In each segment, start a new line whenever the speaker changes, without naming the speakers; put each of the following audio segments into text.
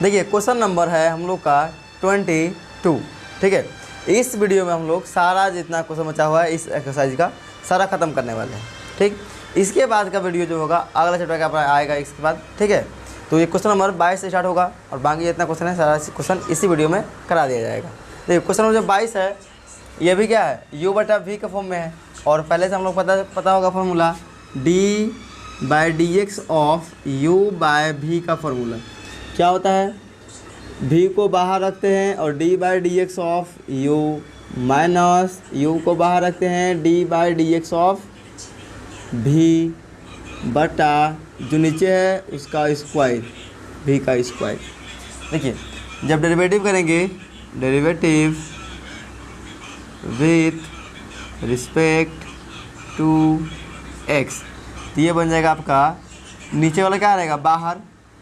देखिए question number है हम लोग का 22। ठीक है, इस वीडियो में हम लोग सारा जितना क्वेश्चन बचा हुआ है इस एक्सरसाइज का सारा ख़त्म करने वाले हैं। ठीक, इसके बाद का वीडियो जो होगा अगला चैप्टर का अपना आएगा इसके बाद। ठीक है, तो ये क्वेश्चन नंबर 22 से स्टार्ट होगा और बाकी जितना क्वेश्चन है सारा क्वेश्चन इसी वीडियो में करा दिया जाएगा। देखिए क्वेश्चन नंबर जो 22 है ये भी क्या है, u/v के फॉर्म में है और पहले से हम लोग पता होगा फार्मूला d/dx ऑफ u/v का फार्मूला क्या होता है, v को बाहर रखते हैं और d/dx of u minus u को बाहर रखते हैं d/dx ऑफ v बटा जो नीचे है उसका स्क्वायर v का स्क्वायर। देखिए जब डेरिवेटिव करेंगे, derivative with respect to x, तो ये बन जाएगा आपका नीचे वाला क्या रहेगा, बाहर,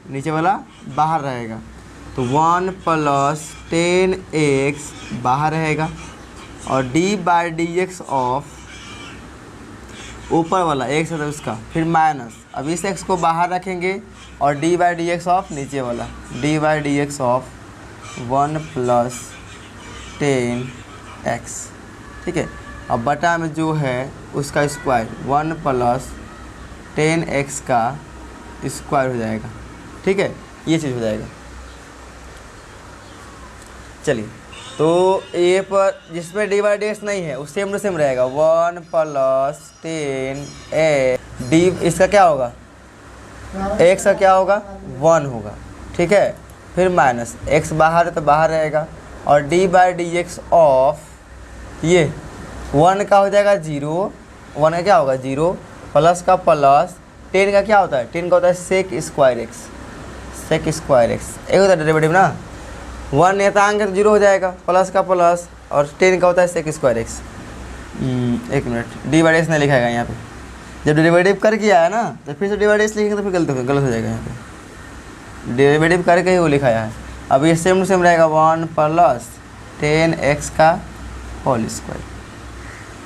नीचे वाला बाहर रहेगा तो 1 + 10x बाहर रहेगा और d/dx ऑफ ऊपर वाला x है तो उसका फिर माइनस, अब इस x को बाहर रखेंगे और d/dx ऑफ नीचे वाला d/dx ऑफ 1 + 10x। ठीक है, अब बटा में जो है उसका स्क्वायर 1 + 10x का स्क्वायर हो जाएगा। ठीक है, ये चीज़ हो जाएगा। चलिए तो ये पर जिसमें d/dx नहीं है उस सेम टू सेम रहेगा 1 + 10x d, इसका क्या होगा, x का क्या होगा 1 होगा। ठीक है, फिर माइनस x बाहर है तो बाहर रहेगा और d/dx ऑफ ये 1 का हो जाएगा 0, 1 का क्या होगा 0 प्लस का प्लस 10 का क्या होता है, 10 का होता है sec square x, sec square x एक होता है डेरिवेटिव ना, 1 नियतांक है तो 0 हो जाएगा प्लस का प्लस और 10 का होता है सेक स्क्वायर x। एक मिनट, d/dx नहीं लिखा है यहाँ पे, जब डेरिवेटिव कर किया है ना तो फिर से d/dx लिखेंगे तो फिर गलत हो जाएगा। यहाँ पे डेरिवेटिव करके ही वो लिखाया है। अब ये सेम टू सेम रहेगा 1 + 10x का होल स्क्वायर,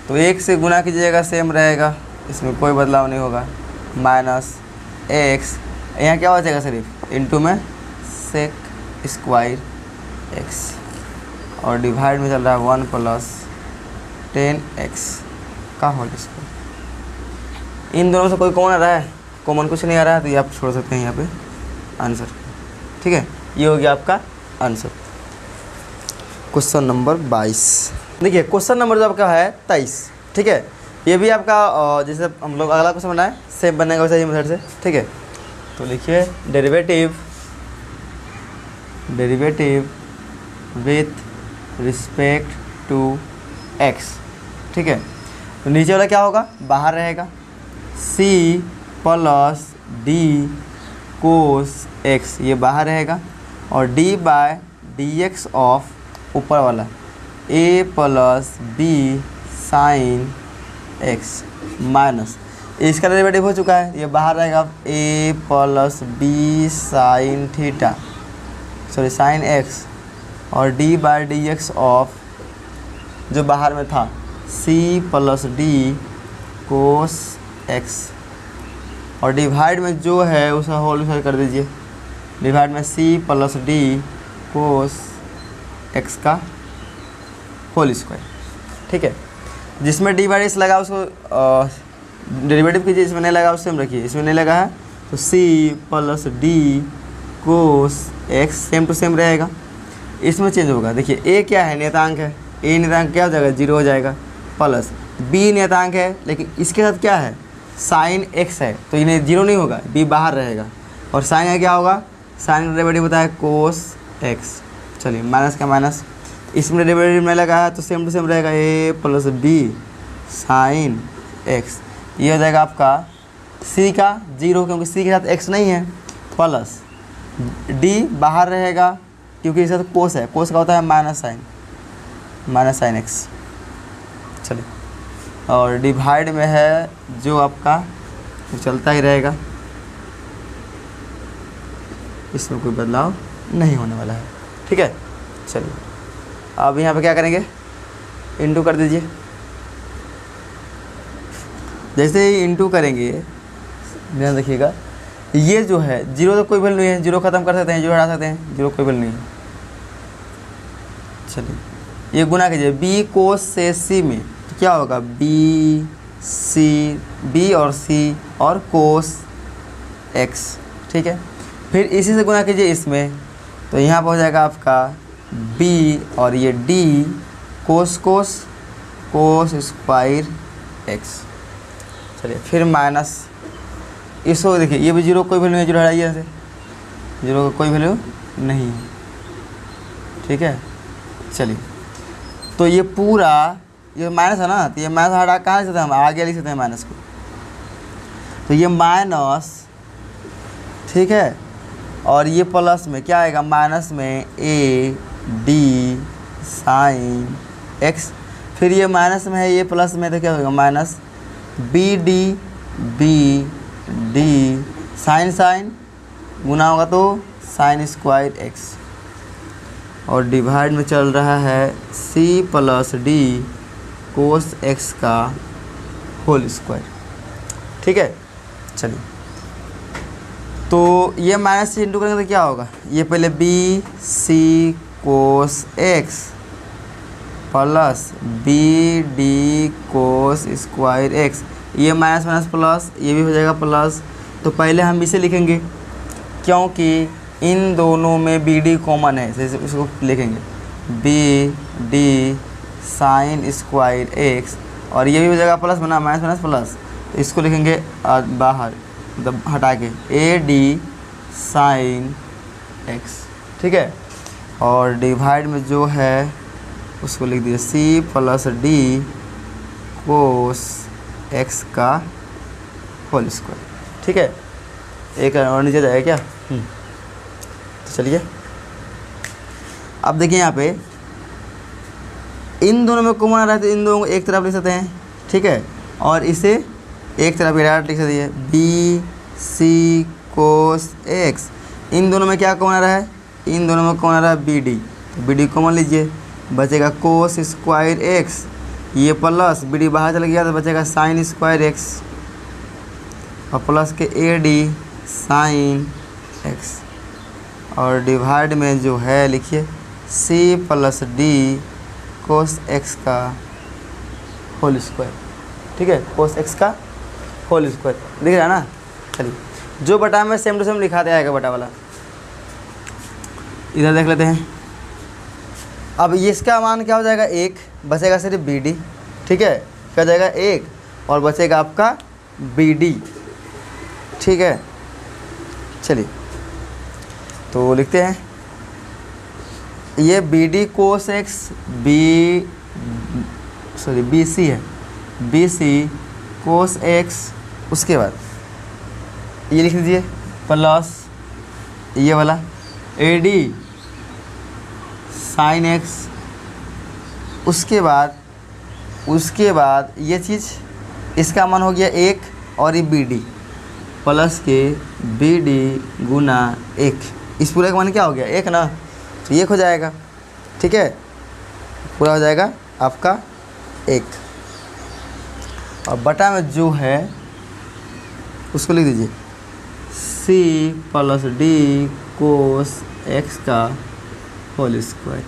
तो 1 से गुना कीजिएगा सेम रहेगा, इसमें कोई बदलाव नहीं होगा, माइनस x यहाँ क्या हो जाएगा सिर्फ इंटू में सेक स्क्वायर x और डिवाइड में चल रहा है 1 + 10x का होल स्क्वायर। इन दोनों से कोई कौन आ रहा है, कॉमन कुछ नहीं आ रहा है तो ये आप छोड़ सकते हैं यहाँ पे आंसर। ठीक है, ये हो गया आपका आंसर क्वेश्चन नंबर 22। देखिए क्वेश्चन नंबर जो आपका है 23। ठीक है, ये भी आपका जैसे हम लोग अगला क्वेश्चन बनाए सेम बनेगा वैसे ही मेथड से। ठीक है, तो लिखिए derivative with respect to x। ठीक है, तो नीचे वाला क्या होगा, बाहर रहेगा c + d cos x, ये बाहर रहेगा और d/dx ऑफ ऊपर वाला a + b sin x minus, इसका डेरिवेटिव हो चुका है, ये बाहर रहेगा a + b sin theta sin x और d/dx ऑफ जो बाहर में था c + d cos x और डिवाइड में जो है उसका होल स्क्वायर कर दीजिए, डिवाइड में c + d cos x का होल स्क्वायर। ठीक है, जिसमें d/dx लगा उसको डेरिवेटिव कीजिए, इसमें नहीं लगा उससे हम रखिए, इसमें नहीं लगा है तो c + d cos x same to same रहेगा, इसमें चेंज होगा। देखिए a क्या है, नियतांक है, a नियतांक क्या हो जाएगा 0 हो जाएगा, प्लस b नियतांक है लेकिन इसके साथ क्या है साइन x है तो इन्हें 0 नहीं होगा, b बाहर रहेगा और साइन का क्या होगा, साइन का डेरिवेटिव होता है cos x। चलिए माइनस का माइनस, इसमें डेरिवेटिव नहीं लगा है तो सेम टू सेम रहेगा a + b sin x, ये हो जाएगा आपका c का 0 क्योंकि c के साथ x नहीं है, प्लस d बाहर रहेगा क्योंकि इसका तो कोस है, कोस का होता है माइनस साइन x। चलिए और डिवाइड में है जो आपका तो चलता ही रहेगा, इसमें कोई बदलाव नहीं होने वाला है। ठीक है, चलिए अब यहाँ पे क्या करेंगे, इंटू कर दीजिए। जैसे ही इंटू करेंगे ध्यान रखिएगा, ये जो है जीरो तो कोई वैल्यू नहीं है, जीरो खत्म कर सकते हैं, जीरो हटा सकते हैं, जीरो कोई वैल्यू नहीं है। चलिए ये गुना कीजिए बी कोस से सी में, तो क्या होगा बी सी, बी और सी और कोस एक्स, ठीक है। फिर इसी से गुना कीजिए इसमें, तो यहाँ पर हो जाएगा आपका बी और ये डी कोस कोस कोस स्क्वायर एक्स। चलिए फिर माइनस इसको देखिए, ये भी जीरो कोई वैल्यू नहीं, जीरो हटाइए ऐसे, जीरो का कोई वैल्यू नहीं है, ठीक है। चलिए तो ये पूरा ये माइनस है ना, तो ये माइनस हटा कहाँ लिख सकते हैं हम, आगे लिख सकते हैं माइनस को, तो ये माइनस, ठीक है। और ये प्लस में क्या आएगा, माइनस में ए डी साइन एक्स, फिर ये माइनस में है, ये प्लस में, तो क्या होगा minus b D sine sine गुना होगा तो साइन स्क्वायर एक्स, और डिवाइड में चल रहा है c plus D cos x का होल स्क्वायर, ठीक है। चलिए तो ये माइनस से इंटू करेंगे तो क्या होगा, ये पहले B C cos X plus B D cos square X, ये माइनस माइनस प्लस, ये भी हो जाएगा प्लस। तो पहले हम इसे लिखेंगे क्योंकि इन दोनों में बी डी कॉमन है, इसको लिखेंगे B D sine square x, और ये भी हो जाएगा प्लस बना, माइनस माइनस प्लस, तो इसको लिखेंगे बाहर मतलब हटा के ए डी साइन एक्स, ठीक है। और डिवाइड में जो है उसको लिख दिए C plus D cos x का होल स्क्वायर, ठीक है। एक और नीचे जाएगा क्या, तो चलिए अब देखिए यहाँ पे इन दोनों में कॉमन आ रहा है, तो इन दोनों को एक तरफ लिख सकते हैं, ठीक है। और इसे एक तरफ डायरेक्ट लिख सकते हैं बी सी कोस एक्स, इन दोनों में क्या कॉमन आ रहा है, इन दोनों में कॉमन आ रहा है बी डी, तो बी डी कॉमन लीजिए, बचेगा कोस स्क्वायर एक्स, ये प्लस बी डी बाहर चल गया तो बचेगा साइन स्क्वायर एक्स, और प्लस के ए डी साइन एक्स, और डिवाइड में जो है लिखिए C plus D cos x का होल स्क्वायर, ठीक है, कोस एक्स का होल स्क्वायर दिख रहा है ना। चलिए जो बटा में सेम टू सेम लिखा दिया आएगा बटा वाला, इधर देख लेते हैं। अब इसका मान क्या हो जाएगा, एक बचेगा सिर्फ बी डी, ठीक है, क्या जाएगा एक, और बचेगा आपका बी डी, ठीक है। चलिए तो लिखते हैं ये B D cos X B C है, बी सी कोस एक्स, उसके बाद ये लिख दीजिए प्लस ये वाला ए डी साइन एक्स, उसके बाद ये चीज़ इसका मान हो गया एक, और ये बी डी प्लस के बी डी गुना एक, इस पूरे का मान क्या हो गया एक ना, तो एक हो जाएगा, ठीक है, पूरा हो जाएगा आपका एक। और बटा में जो है उसको लिख दीजिए C plus D cos x का होल स्क्वायर,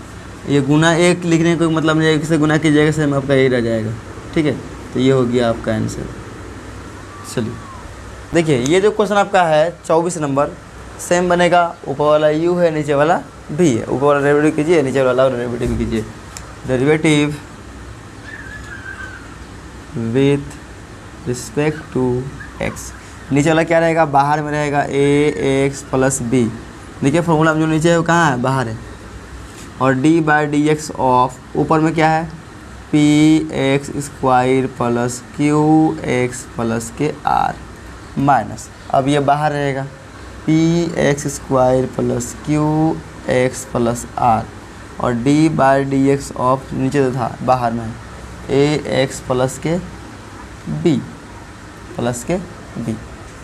ये गुना एक लिखने का मतलब नहीं है, किसे गुना कीजिएगा सेम आपका यही रह जाएगा, ठीक है। तो ये हो गया आपका आंसर। चलिए देखिए ये जो क्वेश्चन आपका है 24 नंबर सेम बनेगा, ऊपर वाला u है नीचे वाला v है, ऊपर वाला डेरिवेटिव कीजिए नीचे वाला डेरिवेटिव कीजिए, derivative with respect to x, नीचे वाला क्या रहेगा, बाहर में रहेगा a x प्लस b, देखिए फॉर्मूला जो नीचे है वो कहाँ है, बाहर है, और d by D X of ऊपर में क्या है P X square plus Q X plus के आर माइनस, अब ये बाहर रहेगा P X square plus Q X plus R, और d by D X of नीचे जो था बाहर में ए एक्स प्लस के b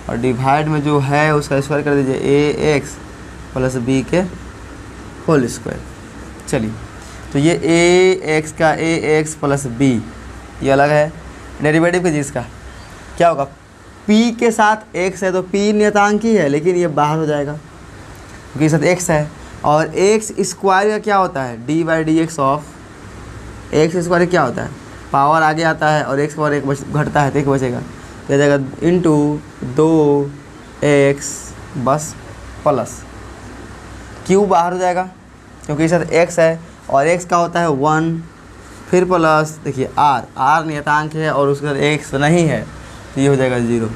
और डिवाइड में जो है उसका स्क्वायर कर दीजिए ए एक्स प्लस बी के होल स्क्वायर। चलिए तो ये ए एक्स का ए एक्स प्लस बी ये अलग है, डेरिवेटिव कीजिए इसका क्या होगा p के साथ x है तो p नियतांक ही है, लेकिन ये बाहर हो जाएगा क्योंकि साथ x है। और x स्क्वायर का क्या होता है, d/dx ऑफ x स्क्वायर क्या होता है, पावर आगे आता है और x पावर एक घटता है तो एक बचेगा, तो जाएगा इंटू 2x बस प्लस q बाहर हो जाएगा क्योंकि इस साथ x है और x का होता है 1, फिर प्लस देखिए r नियतांक है और उसके साथ x नहीं है तो ये हो जाएगा 0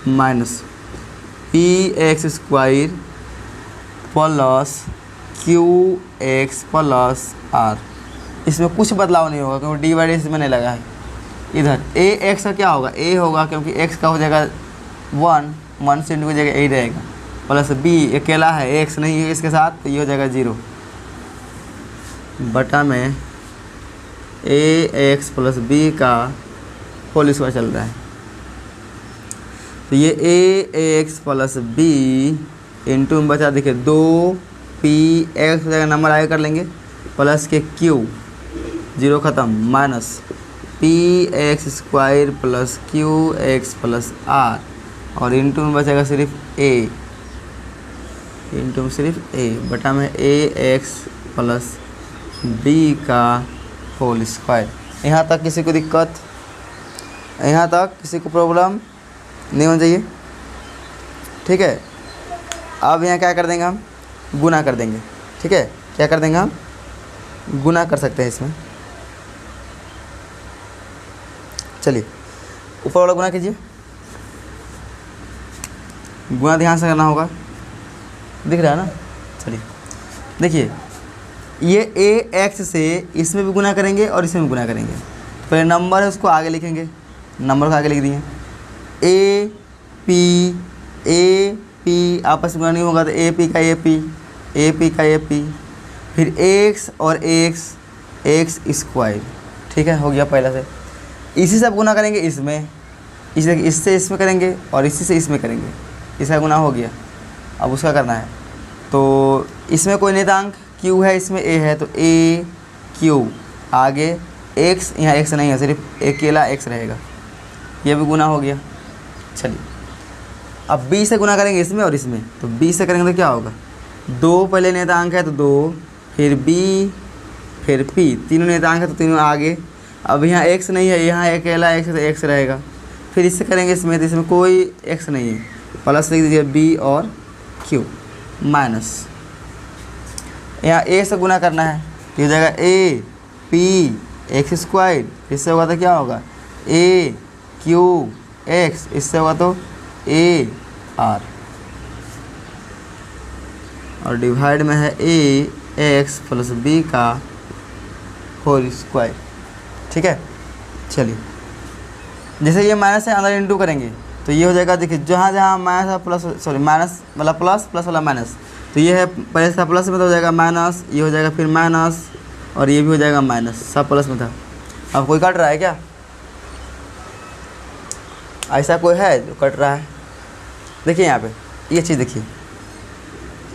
minus px square plus qx plus r। इसमें कुछ बदलाव नहीं होगा क्योंकि d/d इसमें नहीं लगा है। इधर ax का क्या होगा, a होगा क्योंकि x का हो जाएगा 1 से इंटू की जगह a रहेगा, प्लस b अकेला है x नहीं है इसके साथ तो ये हो जाएगा 0 बटा में ax प्लस b का होल स्क्वायर चल रहा है। तो ये ax प्लस b इंटू में बचा देखिए 2px हो जाएगा, नंबर आगे कर लेंगे, प्लस के q 0 ख़त्म minus px square plus qx plus r और इंटू में बचेगा सिर्फ a, इंटू में सिर्फ a बटा में ax प्लस b का होल स्क्वायर। यहाँ तक किसी को दिक्कत, यहाँ तक किसी को प्रॉब्लम नहीं होना चाहिए, ठीक है। अब यहाँ क्या कर देंगे हम, गुना कर देंगे, ठीक है। क्या कर देंगे हम, गुना कर सकते हैं इसमें। चलिए ऊपर वाला गुना कीजिए, गुना ध्यान से करना होगा, दिख रहा है ना। चलिए देखिए ये ax से इसमें भी गुना करेंगे और इसमें भी गुना करेंगे। पहले नंबर है उसको आगे लिखेंगे, नंबर को आगे लिख दिए, a p आपस में गुना नहीं होगा तो a p का a p फिर x और x स्क्वायर, ठीक है, हो गया पहला से। इसी से आप गुना करेंगे इसमें, इससे इसमें करेंगे और इसी से इसमें करेंगे, इसका गुना हो गया। अब उसका करना है तो इसमें कोई नियतांक q है, इसमें a है तो a q आगे x, यहाँ x नहीं है सिर्फ अकेला x रहेगा, ये भी गुना हो गया। चलिए अब b से गुना करेंगे इसमें और इसमें, तो b से करेंगे तो क्या होगा, 2 पहले नियतांक है तो 2, फिर b फिर p, तीनों नियतांक है तो तीनों आगे। अब यहाँ x नहीं है, यहाँ अकेला x है तो x रहेगा, फिर इससे करेंगे इसमें तो इसमें कोई x नहीं है, प्लस लिख दीजिए b और q माइनस यहाँ a से गुना करना है तो हो जाएगा a p x स्क्वायर, इससे होगा तो क्या होगा a q x, इससे होगा तो a r और डिवाइड में है a x प्लस b का होल स्क्वायर, ठीक है। चलिए जैसे ये माइनस है अंदर इंटू करेंगे तो ये हो जाएगा, देखिए जहाँ जहाँ माइनस है प्लस, सॉरी माइनस वाला प्लस वाला माइनस, तो ये है पहले था प्लस में तो हो जाएगा माइनस, ये हो जाएगा फिर माइनस और ये भी हो जाएगा माइनस, सब प्लस में था। अब कोई कट रहा है क्या, ऐसा कोई है जो कट रहा है, देखिए यहाँ पे ये चीज़, देखिए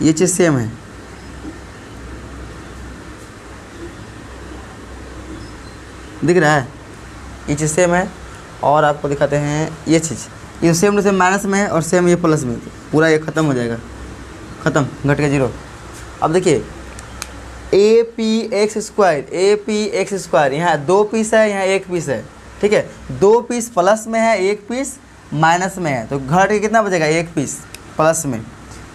ये चीज़ सेम है, दिख रहा है, ये चीज़ सेम है। और आपको दिखाते हैं ये चीज़, ये सेम टू सेम माइनस में है और सेम ये प्लस में, पूरा ये ख़त्म हो जाएगा, ख़त्म, घट के 0। अब देखिए a p x स्क्वायर, यहाँ 2 पीस है, यहाँ 1 पीस है, ठीक है, 2 पीस प्लस में है, 1 पीस माइनस में है, तो घट के कितना बचेगा, 1 पीस प्लस में,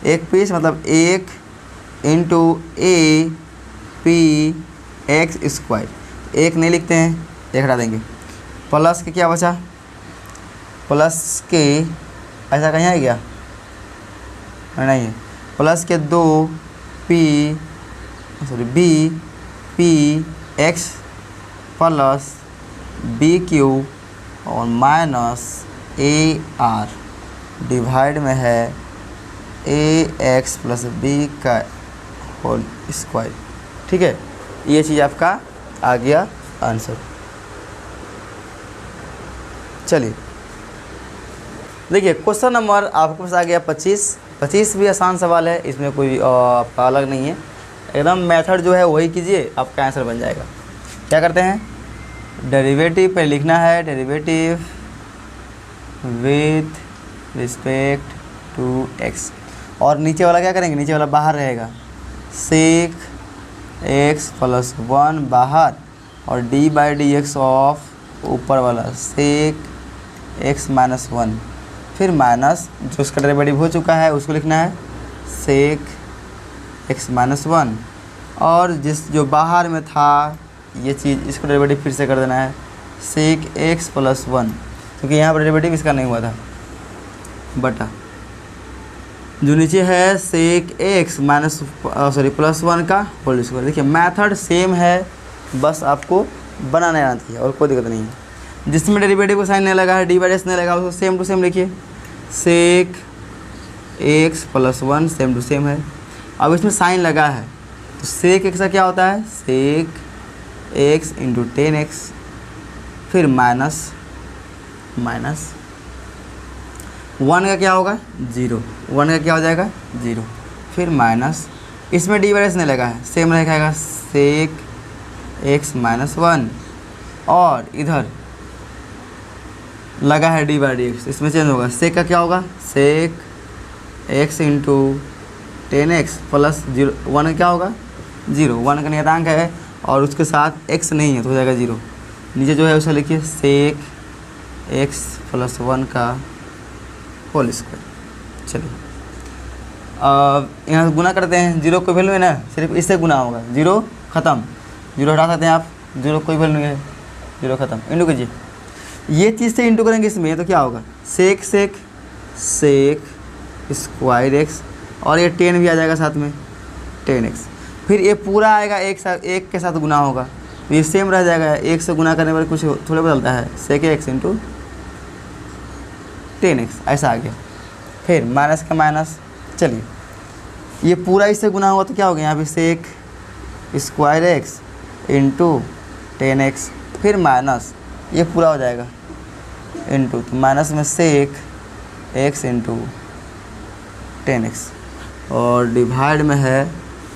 1 पीस मतलब 1 into a p x square, 1 नहीं लिखते हैं, 1 हटा देंगे, प्लस के क्या बचा, प्लस के ऐसा कहीं है क्या, नहीं है, प्लस के 2 b p x plus b q और माइनस a r डिवाइड में है a x प्लस b का होल स्क्वायर, ठीक है। ये चीज़ आपका आ गया आंसर। चलिए देखिए क्वेश्चन नंबर आपके पास आ गया 25 भी आसान सवाल है, इसमें कोई आपका अलग नहीं है, एकदम मेथड जो है वही कीजिए, आपका आंसर बन जाएगा। क्या करते हैं, डेरिवेटिव पे लिखना है, derivative with respect to X. और नीचे वाला क्या करेंगे, नीचे वाला बाहर रहेगा, सेक एक्स प्लस 1 बाहर और D by D X of ऊपर वाला सेक एक्स माइनस 1, फिर माइनस जो उसका डेरिवेटिव हो चुका है उसको लिखना है सेक एक्स माइनस 1, और जिस जो बाहर में था ये चीज़ इसको डेरिवेटिव फिर से कर देना है सेक एक्स प्लस 1, क्योंकि यहाँ पर डेरिवेटिव इसका नहीं हुआ था, बटा जो नीचे है सेक एक्स माइनस प्लस 1 का होल स्क्वायर। देखिए मेथड सेम है, बस आपको बनाने आना चाहिए और कोई दिक्कत नहीं है। जिसमें डेरिवेटिव को साइन नहीं लगा है, डी बाई एस नहीं लगा, उसको सेम टू सेम लिखिए, sec X plus 1 same to same है। अब इसमें साइन लगा है तो सेक एक्स का क्या होता है, सेक एक्स इंटू 10x, फिर माइनस 1 का क्या होगा 0, 1 का क्या हो जाएगा 0, फिर माइनस, इसमें डी बाई एस नहीं लगा है, सेम रहेगा सेक एक्स माइनस 1, और इधर लगा है डी बाई डी एक्स, इसमें चेंज होगा, सेक का क्या होगा सेक एक्स इंटू 10x प्लस 0, 1 का क्या होगा 0, 1 का नियतांक है और उसके साथ x नहीं है तो हो जाएगा 0। नीचे जो है उसे लिखिए सेक एक्स प्लस 1 का होल स्क्वायर। चलिए यहाँ गुना करते हैं, 0 कोई वैल्यू है ना, सिर्फ इससे गुना होगा, 0 ख़त्म, 0 हटा सकते हैं आप, 0 कोई वैल्यू नहीं है, 0 ख़त्म, इंटू कीजिए, ये चीज़ से इंटू करेंगे इसमें तो क्या होगा सेक स्क्वायर एक्स, और ये 10 भी आ जाएगा साथ में 10x, फिर ये पूरा आएगा एक के साथ गुना होगा तो ये सेम रह जाएगा, एक से गुना करने पर कुछ थोड़ा बदलता है, सेक एक्स इंटू 10x ऐसा आ गया, फिर माइनस का माइनस। चलिए ये पूरा इससे गुना होगा तो क्या होगा यहाँ पे सेक स्क्वायर एक्स इंटू 10x, फिर माइनस ये पूरा हो जाएगा इंटू, तो माइनस में सेक एक्स इंटू 10x, और डिवाइड में है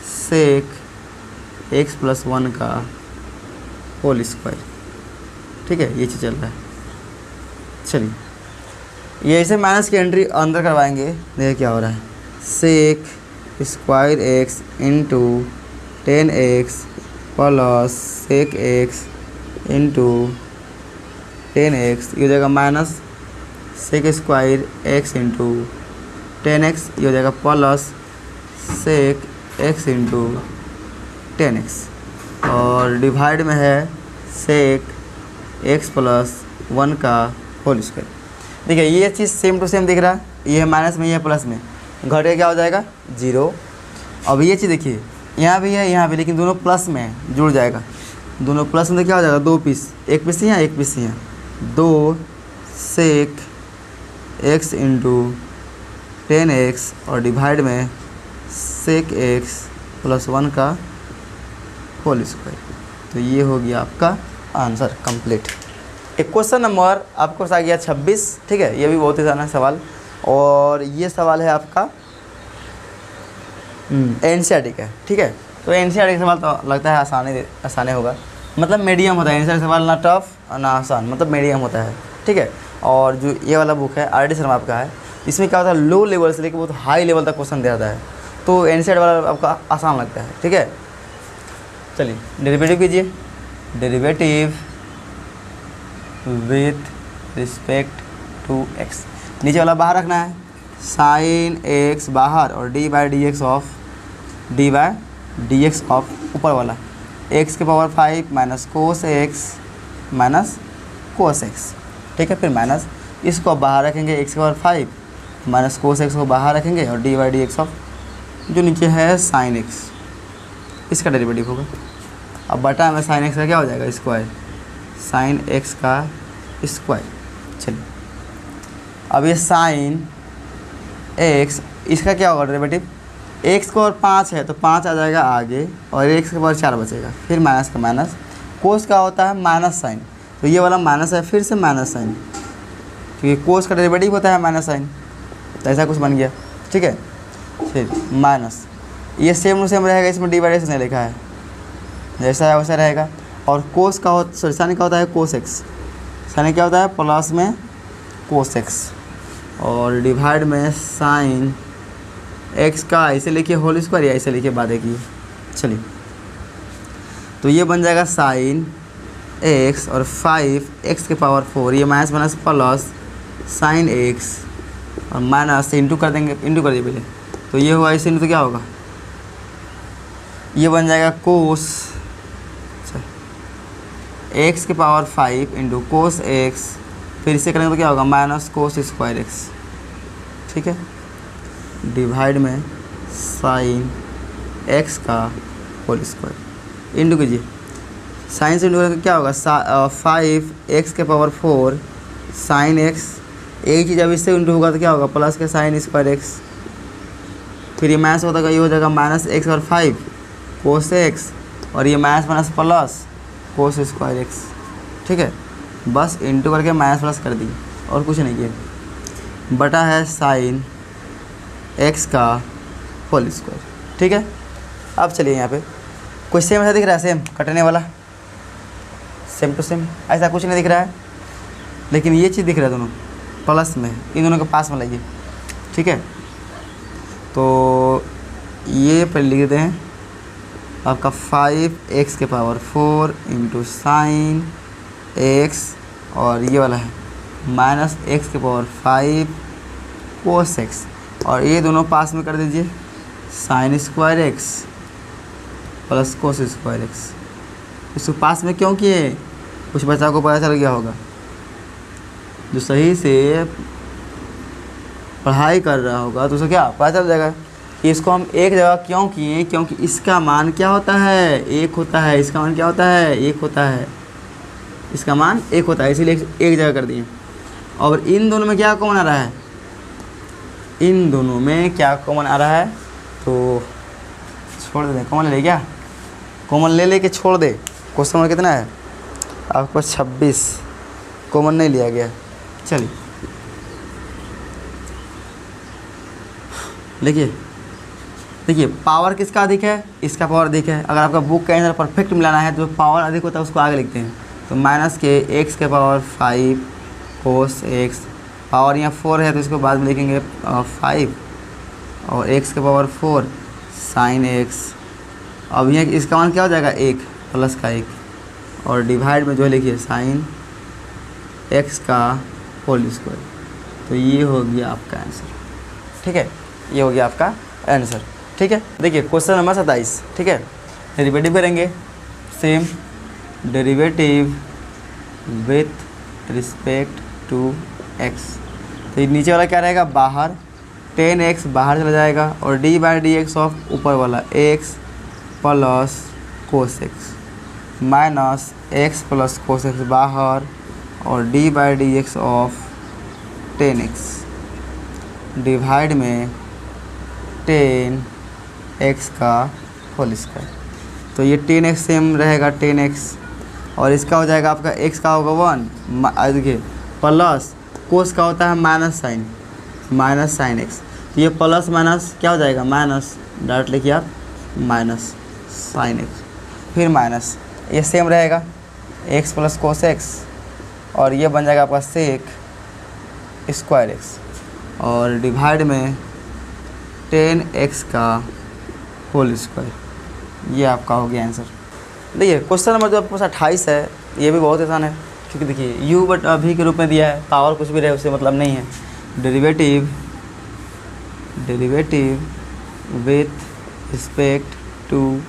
सेक एक्स प्लस 1 का होल स्क्वायर। ठीक है, ये चीज़ चल रहा है। चलिए ये ऐसे माइनस की एंट्री अंदर करवाएंगे, देखिए क्या हो रहा है, sec square X into 10x plus sec X into 10x, ये हो जाएगा minus sec square X into 10x, ये हो जाएगा plus sec X into 10x, और डिवाइड में है सेक एक्स प्लस 1 का होल स्क्वायर। देखिए ये चीज़ सेम टू सेम दिख रहा है, ये है माइनस में, ये है प्लस में, घट के क्या हो जाएगा 0। अब ये चीज़ देखिए यहाँ भी है यहाँ भी, लेकिन दोनों प्लस में जुड़ जाएगा, दोनों प्लस में तो क्या हो जाएगा 2 पीस, एक पीस यहाँ एक पीस यहाँ, 2 सेक एक्स इंटू 10x, और डिवाइड में सेक एक्स प्लस 1 का होल स्क्वायर। तो ये हो गया आपका आंसर कंप्लीट। एक क्वेश्चन नंबर आपको आ गया 26। ठीक है, ये भी बहुत ही आसान सवाल, और ये सवाल है आपका एनसीईआरटी का। ठीक है, तो एनसीईआरटी का सवाल तो लगता है आसानी होगा, मतलब मीडियम होता है एनसीईआरटी सवाल, ना टफ ना आसान, मतलब मीडियम होता है। ठीक है, और जो ये वाला बुक है आर डी शर्मा आपका है, इसमें क्या होता है लो लेवल से लेकर बहुत हाई लेवल तक क्वेश्चन दिया जाता है, तो एनसीईआरटी वाला आपका आसान लगता है। ठीक है, चलिए डेरिवेटिव कीजिए, derivative with respect to X, नीचे वाला बाहर रखना है, साइन एक्स बाहर और D by D X of ऊपर वाला एक्स के power 5 minus cos X minus cos X. ठीक है, फिर माइनस इसको बाहर रखेंगे, एक्स के पावर 5 माइनस कोस एक्स को बाहर रखेंगे, और D by D X of जो नीचे है साइन एक्स, इसका डेरिवेटिव होगा। अब बटा में साइन एक्स का क्या हो जाएगा स्क्वायर, साइन एक्स का स्क्वायर। चलिए अब ये साइन एक्स, इसका क्या होगा डेरिवेटिव, एक्स को और 5 है तो 5 आ जाएगा आगे, और एक्स के पावर 4 बचेगा, फिर माइनस का माइनस, कोस का होता है माइनस साइन, तो ये वाला माइनस है, फिर से माइनस साइन, क्योंकि कोस का डेरिवेटिव होता है माइनस साइन, तो ऐसा कुछ बन गया। ठीक है, फिर माइनस, ये सेम रहेगा, इसमें डिवाइडेशन नहीं लिखा है, जैसा है वैसा रहेगा। और कोस का साइन का होता है कोस एक्स, साइन क्या होता है प्लस में कोस एक्स, और डिवाइड में साइन एक्स का ऐसे लिखिए होल स्क्वायर या ऐसे लिखिए बातें की। चलिए तो ये बन जाएगा साइन एक्स और 5 x की पावर 4, ये minus minus plus sign X और माइनस इंटू कर देंगे, इंटू कर दिए पहले, तो ये हुआ ऐसे, तो क्या होगा, ये बन जाएगा कोस एक्स की पावर 5 इंटू कोस एक्स, फिर इसे करेंगे तो क्या होगा माइनस कोस स्क्वायर एक्स। ठीक है, डिवाइड में साइन एक्स का होल स्क्वायर, इंटू कीजिए, साइन से इंटू करके क्या होगा 5 की पावर 4 साइन एक्स, एक चीज़ जब इससे इंटू होगा तो क्या होगा प्लस के साइन स्क्वायर एक्स, फिर ये माइनस होता है, ये हो जाएगा माइनस एक्स और 5 कोस एक्स, और ये minus minus plus cos square x. ठीक है, बस इंटू करके माइनस प्लस कर दी और कुछ नहीं किया, बटा है साइन एक्स का होल स्क्वायर। ठीक है, अब चलिए यहाँ पे कुछ सेम ऐसा दिख रहा है, सेम कटने वाला, सेम टू सेम, ऐसा कुछ नहीं दिख रहा है, लेकिन ये चीज़ दिख रहा है दोनों प्लस में, इन दोनों के पास में लाइए। ठीक है, तो ये पहले लिख देते हैं आपका 5 की पावर 4 इंटू साइन एक्स, और ये वाला है माइनस एक्स की पावर 5 कोस एक्स, और ये दोनों पास में कर दीजिए sign square x plus cos square x. इसको पास में क्यों किए, कुछ बच्चा को पता चल गया होगा, जो सही से पढ़ाई कर रहा होगा तो उसे क्या पता चल जाएगा कि इसको हम एक जगह क्यों किए, क्योंकि इसका मान क्या होता है, एक होता है, इसका मान क्या होता है, एक होता है, इसका मान एक होता है, इसीलिए एक जगह कर दिए। और इन दोनों में क्या कॉमन आ रहा है, इन दोनों में क्या कॉमन आ रहा है, तो छोड़ दे, कॉमन ले क्या, कॉमन ले लेके छोड़ दे। क्वेश्चन नंबर कितना है आपके पास 26, कॉमन नहीं लिया गया। चलिए देखिए, देखिए पावर किसका अधिक है, इसका पावर अधिक है। अगर आपका बुक का आंसर परफेक्ट मिलाना है तो पावर अधिक होता है उसको आगे लिखते हैं, तो माइनस के एक्स के पावर 5 कोस एक्स, पावर यहाँ 4 है तो इसको बाद में लिखेंगे 5, और एक्स के पावर 4 साइन एक्स। अब यहाँ इसका मान क्या हो जाएगा, 1 प्लस का 1, और डिवाइड में जो लिखिए साइन एक्स का होल स्क्वायर। तो ये हो गया आपका आंसर। ठीक है, ये हो गया आपका आंसर। ठीक है, देखिए क्वेश्चन नंबर 27। ठीक है, डेरिवेटिव करेंगे, same derivative with respect to X. तो ये नीचे वाला क्या रहेगा, बाहर 10x बाहर चला जाएगा, और d/dx ऑफ ऊपर वाला x plus cos X minus x plus cos x बाहर, और d/dx ऑफ 10x डिवाइड में 10x का होल स्क्वायर। तो ये 10x सेम रहेगा 10x, और इसका हो जाएगा आपका x का होगा 1, देखिए प्लस कोस का होता है माइनस साइन एक्स, तो ये प्लस माइनस क्या हो जाएगा माइनस, डायरेक्ट लिखिए आप माइनस साइन एक्स, फिर माइनस, ये सेम रहेगा एक्स प्लस कोस एक्स, और ये बन जाएगा आपका सेक स्क्वायर एक्स, और डिवाइड में 10x का होल स्क्वायर। ये आपका हो गया आंसर। देखिए क्वेश्चन नंबर जो आपके पास 28 है, ये भी बहुत आसान है, क्योंकि देखिए u बट अभी के रूप में दिया है, पावर कुछ भी रहे उससे मतलब नहीं है। Derivative with respect to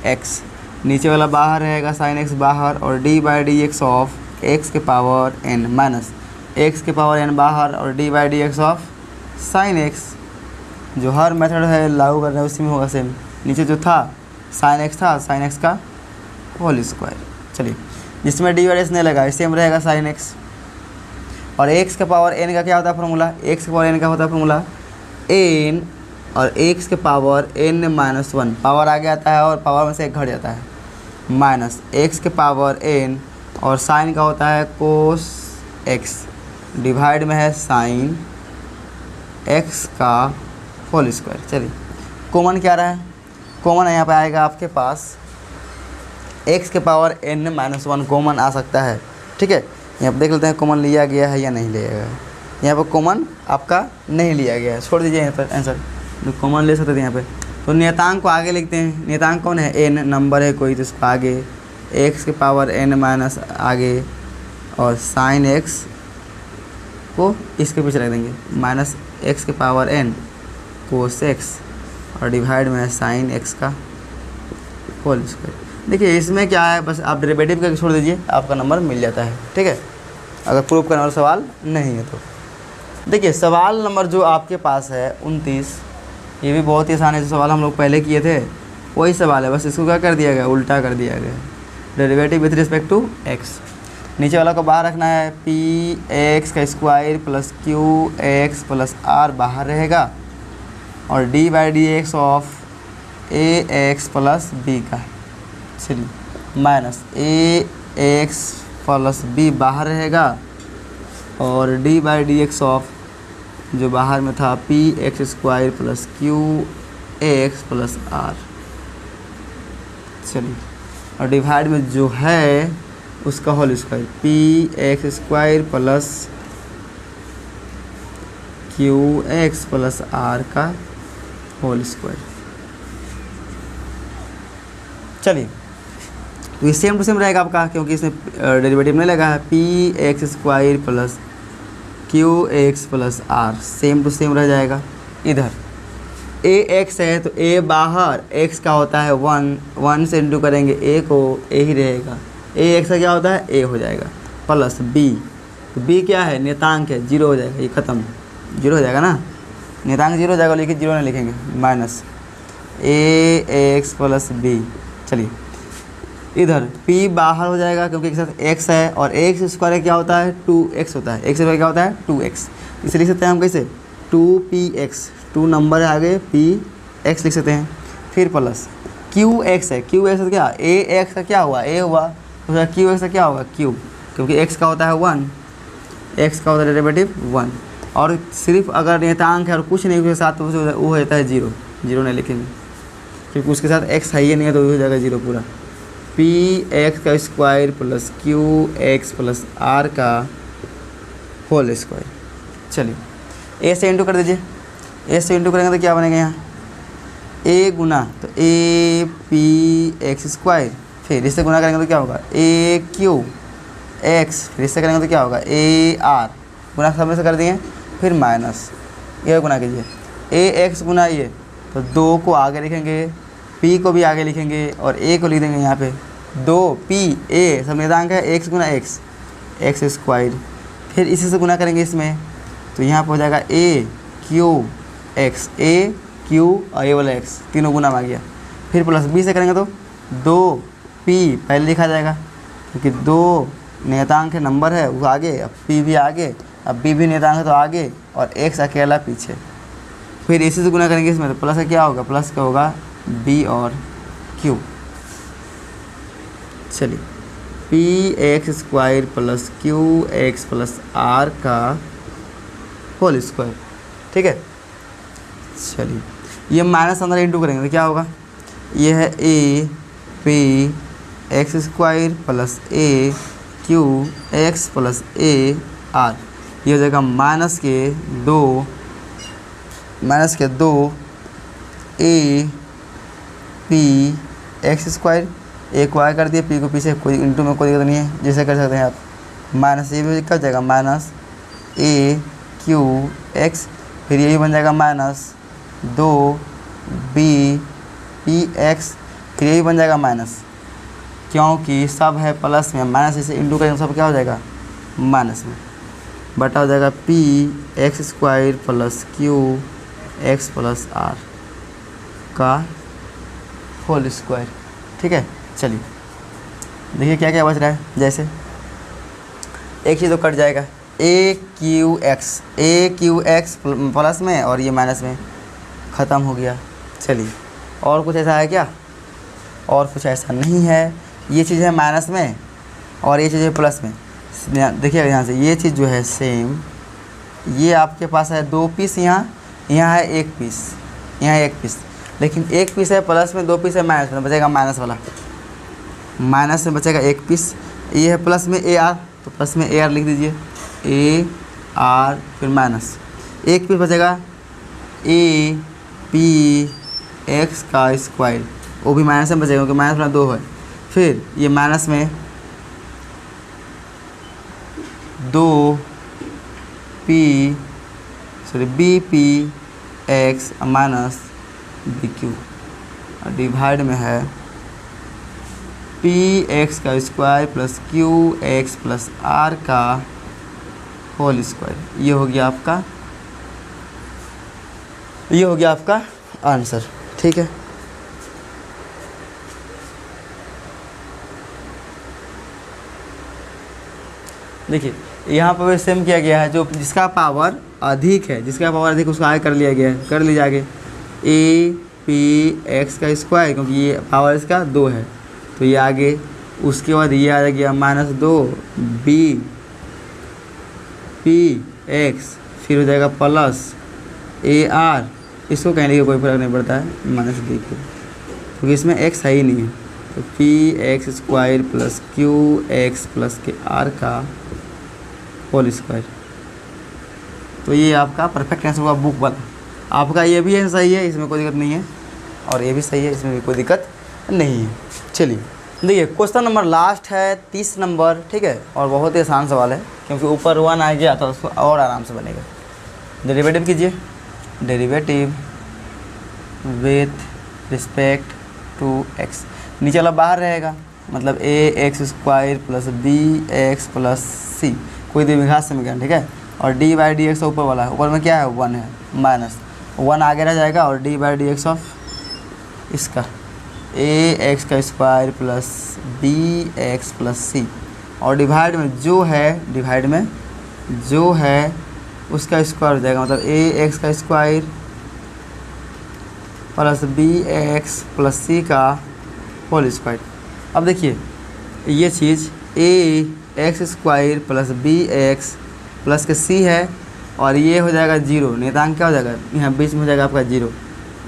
x, नीचे वाला बाहर रहेगा साइन एक्स बाहर, और d/dx ऑफ x के पावर n माइनस x के पावर n बाहर, और d/dx ऑफ साइन एक्स, जो हर मेथड है लागू कर रहे हैं उसी में होगा सेम। नीचे जो था साइन एक्स था, साइन एक्स का होल स्क्वायर। चलिए जिसमें d/dx नहीं लगा सेम रहेगा साइन एक्स, और x के पावर n का क्या होता है फॉर्मूला, x के पावर n का होता है फॉर्मूला n, और x के पावर n माइनस 1, पावर आगे आता है और पावर में से एक घट जाता है, माइनस x के पावर n, और साइन का होता है कोस x, डिवाइड में है साइन x का होल स्क्वायर। चलिए कॉमन क्या रहा है, कॉमन यहाँ पे आएगा आपके पास x के पावर n माइनस 1 कॉमन आ सकता है। ठीक है, यहाँ पर देख लेते हैं कॉमन लिया गया है या नहीं लिया गया है। यहाँ पर कॉमन आपका नहीं लिया गया है, छोड़ दीजिए यहाँ पर आंसर, तो कॉमन ले सकते थे यहाँ पे। तो नियतांक को आगे लिखते हैं। नियतांक कौन है? एन नंबर है कोई, तो इसको आगे एक्स के पावर एन माइनस आगे, और साइन एक्स को इसके पीछे रख देंगे, माइनस एक्स के पावर एन कोस एक्स, और डिवाइड में साइन एक्स का होल स्क्वायर। देखिए इसमें क्या है, बस आप डेरिवेटिव करके छोड़ दीजिए, आपका नंबर मिल जाता है। ठीक है, अगर प्रूव करने वाला सवाल नहीं है तो। देखिए सवाल नंबर जो आपके पास है 29, ये भी बहुत ही आसान है। जो सवाल हम लोग पहले किए थे वही सवाल है, बस इसको क्या कर दिया गया, उल्टा कर दिया गया। Derivative with respect to X, नीचे वाला को बाहर रखना है, पी एक्स का square plus Q X plus R बाहर रहेगा, और D by D X of A X plus B का, चलिए minus A X plus B बाहर रहेगा, और D by D X of जो बाहर में था P X square plus Q X plus R, चलिए, और डिवाइड में जो है उसका whole square, P X square plus Q X plus R का होल स्क्वायर। चलिए तो ये सेम टू सेम रहेगा आपका, क्योंकि इसमें डेरिवेटिव नहीं लगा है। P X square plus Q X plus R same to same रह जाएगा। इधर ए एक्स है तो ए बाहर एक्स का होता है 1 से इंटू करेंगे ए को, ए ही रहेगा। ए एक्स का क्या होता है, ए हो जाएगा, प्लस बी, तो बी क्या है, नियतांक है, 0 हो जाएगा, ये ख़त्म, 0 हो जाएगा ना, नियतांक 0 हो जाएगा, लेकिन 0 नहीं लिखेंगे, minus A X plus B. चलिए इधर p बाहर हो जाएगा क्योंकि एक साथ x है, और x स्क्वायर क्या होता है, 2x होता है, x स्क्वायर क्या होता है 2x, इसे लिख सकते हैं हम कैसे, 2px, 2 नंबर है आगे, px लिख सकते हैं। फिर प्लस qx है, qx का क्या, ax का क्या हुआ, a हुआ, तो qx का क्या होगा q, क्योंकि x का होता है 1, x का होता है डेरिवेटिव 1, और सिर्फ अगर नियतांक है और कुछ नहीं उसके साथ, तो वो हो जाता है 0, 0 नहीं लिखेंगे क्योंकि उसके साथ x है ही नहीं है, तो हो जाएगा 0 पूरा। पी एक्स का square plus Q X plus R का होल स्क्वायर। चलिए ए से इंटू कर दीजिए, ए से इंटू करेंगे तो क्या बनेगा यहाँ, ए गुना, तो ए पी एक्स स्क्वायर, फिर इससे गुना करेंगे तो क्या होगा, ए क्यू एक्स, फिर इससे करेंगे तो क्या होगा, ए आर, गुना सब में से कर दिए, फिर माइनस ये गुना कीजिए, ए एक्स गुना ये, तो 2 को आगे लिखेंगे, पी को भी आगे लिखेंगे, और ए को लिख देंगे यहाँ पे 2p a, सब नियतांक है, एक्स गुना एक्स, एक्स स्क्वायर, फिर इसी से गुना करेंगे इसमें, तो यहाँ पर हो जाएगा a Q x, a Q और a वाला x, तीनों गुना में आ गया। फिर प्लस b से करेंगे तो 2p पहले लिखा जाएगा क्योंकि 2 नियतांक है, नंबर है वो आगे, अब p भी आगे, अब b भी नियतांक है तो आगे, और x अकेला पीछे। फिर इसी से गुना करेंगे इसमें, तो प्लस का क्या होगा, प्लस का होगा b और q। चलिए P X square plus Q X plus R का होल स्क्वायर, ठीक है। चलिए ये माइनस अंदर इंटू करेंगे तो क्या होगा, ये है A P X square plus A Q X plus A R, ये हो जाएगा माइनस के 2 ए पी एक्स स्क्वायर, ए को आगे कर दिए, पी को पीछे, कोई इंटू में कोई दिक्कत नहीं है, जैसे कर सकते हैं आप, माइनस ये भी कट जाएगा, माइनस ए क्यू एक्स, फिर यही बन जाएगा माइनस 2 बी पी एक्स, फिर यही बन जाएगा माइनस, क्योंकि सब है प्लस में, माइनस इसे इंटू करेंगे सब क्या हो जाएगा माइनस में, बटा हो जाएगा P X square plus Q X plus R का होल स्क्वायर, ठीक है। चलिए देखिए क्या क्या बच रहा है, जैसे एक चीज़ तो कट जाएगा, ए क्यू एक्स प्लस में और ये माइनस में, ख़त्म हो गया। चलिए और कुछ ऐसा है क्या, और कुछ ऐसा नहीं है, ये चीज़ है माइनस में और ये चीज़ है प्लस में। देखिएगा यहाँ से, ये चीज़ जो है सेम, ये आपके पास है 2 पीस, यहाँ है 1 पीस, यहाँ 1 पीस, लेकिन 1 पीस है प्लस में, 2 पीस है माइनस में, बचेगा माइनस वाला, माइनस में बचेगा 1 पीस, ये है प्लस में ए आर, तो प्लस में AR लिख दीजिए, AR फिर माइनस, एक पीस बचेगा APX का स्क्वायर, वो भी माइनस में बचेगा क्योंकि माइनस में 2 है। फिर ये माइनस में BPX माइनस BQ, डिवाइड में है PX का square plus QX plus R का होल स्क्वायर। ये हो गया आपका आंसर। ठीक है, देखिए यहाँ पर सेम किया गया है, जो जिसका पावर अधिक है, उसको आगे कर लिया गया है, कर लीजिए आगे APX का स्क्वायर, क्योंकि ये पावर इसका 2 है तो ये आगे, उसके बाद ये आ गया -2 BPX, फिर हो जाएगा प्लस AR, इसको कहने का कोई फर्क नहीं पड़ता है, -BQ क्योंकि इसमें x है ही नहीं है, तो PX square plus QX plus के R का होल स्क्वायर। तो ये आपका परफेक्ट आंसर हुआ बुक वाला। आपका ये भी आंसर सही है, इसमें कोई दिक्कत नहीं है, और ये भी सही है, इसमें भी कोई दिक्कत नहीं है। चलिए देखिए क्वेश्चन नंबर लास्ट है 30 नंबर। ठीक है, और बहुत ही आसान सवाल है क्योंकि ऊपर 1 आ गया तो उसको और आराम से बनेगा। डेरिवेटिव कीजिए, derivative with respect to x, नीचे वाला बाहर रहेगा, मतलब AX square plus BX plus C, कोई द्विघात समीकरण। ठीक है, और d/dx ऊपर वाला है, ऊपर में क्या है 1 है, माइनस 1 आगे रह जाएगा, और d/dx ऑफ इसका AX का square plus BX plus C, और डिवाइड में जो है उसका स्क्वायर हो जाएगा, मतलब AX का square plus BX plus C का होल स्क्वायर। अब देखिए ये चीज़ AX square plus BX plus के C है, और ये हो जाएगा 0, नियतांक क्या हो जाएगा, यहाँ बीच में हो जाएगा आपका 0,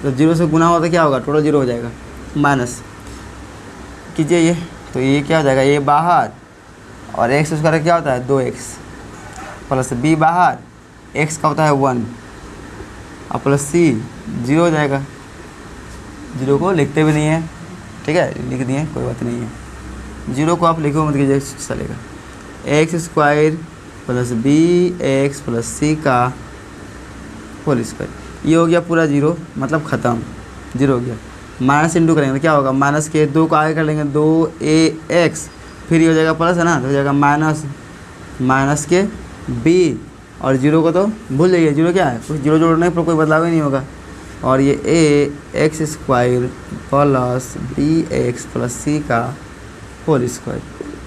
तो 0 से गुना होता क्या होगा, टोटल 0 हो जाएगा, माइनस कीजिए ये, तो ये क्या हो जाएगा, ये बाहर, और x स्क्वायर क्या होता है 2x, प्लस b बाहर, x का होता है 1, और प्लस c 0 हो जाएगा। 0 को लिखते भी नहीं है, ठीक है, लिख दिए कोई बात नहीं है, 0 को आप लिखो मत कीजिए, चलेगा। x square plus BX plus C का होल स्क्वायर, ये हो गया पूरा 0, मतलब ख़त्म, 0 हो गया। माइनस इंटू करेंगे तो क्या होगा, माइनस के 2 को आगे कर लेंगे, 2AX, फिर ये हो जाएगा प्लस है ना, तो हो जाएगा माइनस के B, और 0 को तो भूल जाइए, 0 क्या है, कुछ 0 जोड़ने पर कोई बदलाव ही नहीं होगा, और ये AX square plus BX plus C का होल स्क्वायर।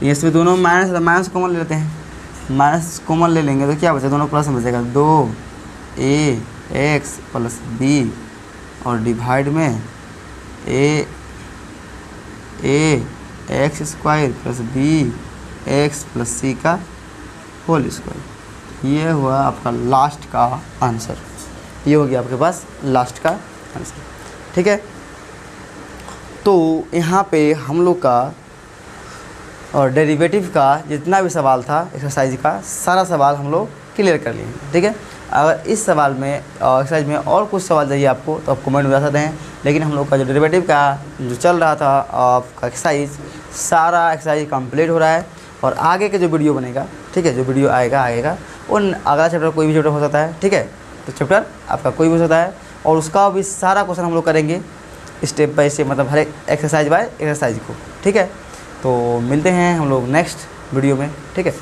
इसमें दोनों माइनस कॉमन ले लेते हैं, माइनस कॉमन ले लेंगे तो क्या बचेगा, दोनों प्लस में बचेगा, 2AX प्लस B, और डिवाइड में AX square plus BX plus C का होल स्क्वायर। ये हुआ आपका लास्ट का आंसर, ये हो गया आपके पास लास्ट का आंसर। ठीक है, तो यहाँ पे हम लोग का और डेरिवेटिव का जितना भी सवाल था एक्सरसाइज का, सारा सवाल हम लोग क्लियर कर लिए। ठीक है, अगर इस सवाल में एक्सरसाइज में और कुछ सवाल चाहिए आपको तो आप कमेंट में बता सकते हैं, लेकिन हम लोग का जो डेरिवेटिव का जो चल रहा था आपका एक्सरसाइज, सारा एक्सरसाइज कंप्लीट हो रहा है। और आगे के जो वीडियो बनेगा, ठीक है, जो वीडियो आएगा उन अगला चैप्टर कोई भी चैप्टर हो सकता है। ठीक है, तो चैप्टर आपका कोई भी हो सकता है, और उसका भी सारा क्वेश्चन हम लोग करेंगे स्टेप बाय स्टेप, मतलब हर एक एक्सरसाइज बाय एक्सरसाइज को। ठीक है, तो मिलते हैं हम लोग नेक्स्ट वीडियो में। ठीक है।